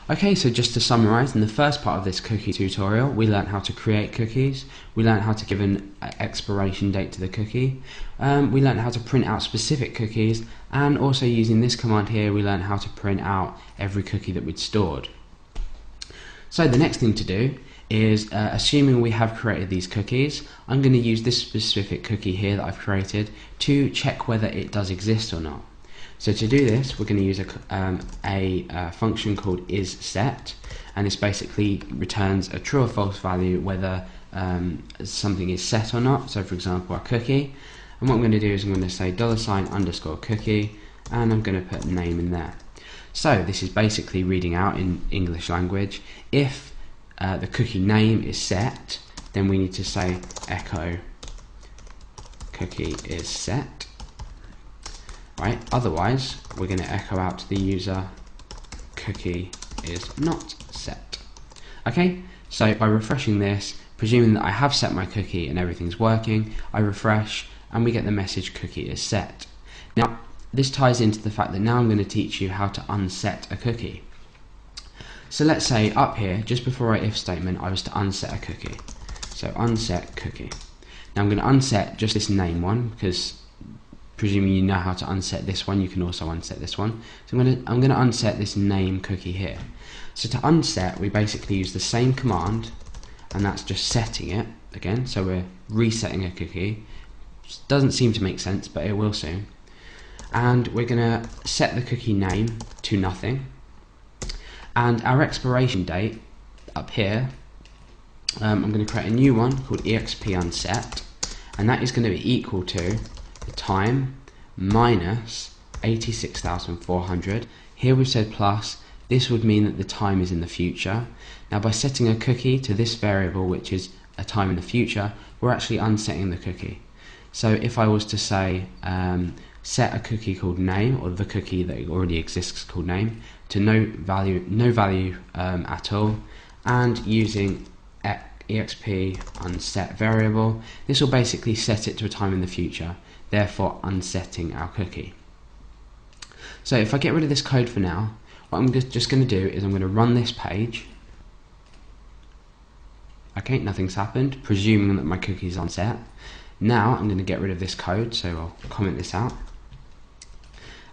Okay, so just to summarize, in the first part of this cookie tutorial, we learned how to create cookies, we learned how to give an expiration date to the cookie, we learned how to print out specific cookies, and also using this command here, we learned how to print out every cookie that we'd stored. So the next thing to do is, assuming we have created these cookies, I'm going to use this specific cookie here that I've created to check whether it does exist or not. So to do this, we're going to use a function called isSet, and this basically returns a true or false value whether something is set or not. So for example, our cookie, and what I'm going to do is I'm going to say $_cookie, and I'm going to put name in there. So this is basically reading out in English language. If the cookie name is set, then we need to say echo cookie is set. Right, otherwise we're going to echo out to the user cookie is not set. Okay, so by refreshing this, presuming that I have set my cookie and everything's working, I refresh and we get the message cookie is set. Now this ties into the fact that now I'm going to teach you how to unset a cookie. So let's say up here, just before our if statement, I was to unset a cookie. So unset cookie. Now I'm going to unset just this name one, because presuming you know how to unset this one, you can also unset this one. So I'm going to unset this name cookie here. So to unset, we basically use the same command, and that's just setting it again. So we're resetting a cookie. Doesn't seem to make sense, but it will soon. And we're going to set the cookie name to nothing. And our expiration date up here, I'm going to create a new one called expUnset, and that is going to be equal to the time minus 86,400. Here we've said plus. This would mean that the time is in the future. Now by setting a cookie to this variable, which is a time in the future, we're actually unsetting the cookie. So if I was to say set a cookie called name, or the cookie that already exists called name, to no value at all, and using expUnset variable, this will basically set it to a time in the future, therefore unsetting our cookie. So if I get rid of this code for now, what I'm just going to do is I'm going to run this page. Okay, nothing's happened, presuming that my cookie is unset. Now I'm going to get rid of this code, so I'll comment this out.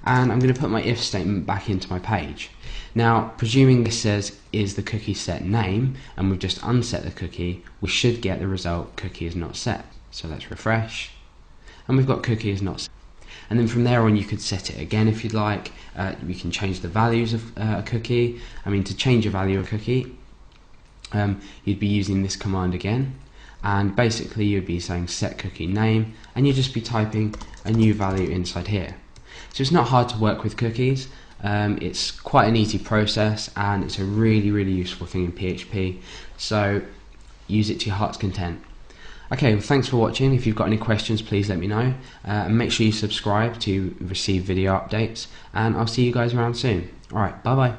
And I'm going to put my if statement back into my page. Now, presuming this says is the cookie set name, and we've just unset the cookie, we should get the result cookie is not set. So let's refresh, and we've got cookie is not set. And then from there on you could set it again if you'd like. You can change the values of a cookie. I mean, to change a value of a cookie, you'd be using this command again, and basically you'd be saying set cookie name, and you'd just be typing a new value inside here. So it's not hard to work with cookies. It's quite an easy process, and it's a really useful thing in PHP, so use it to your heart's content. Okay, well, thanks for watching. If you've got any questions, please let me know, and make sure you subscribe to receive video updates, and I'll see you guys around soon. Alright, bye bye.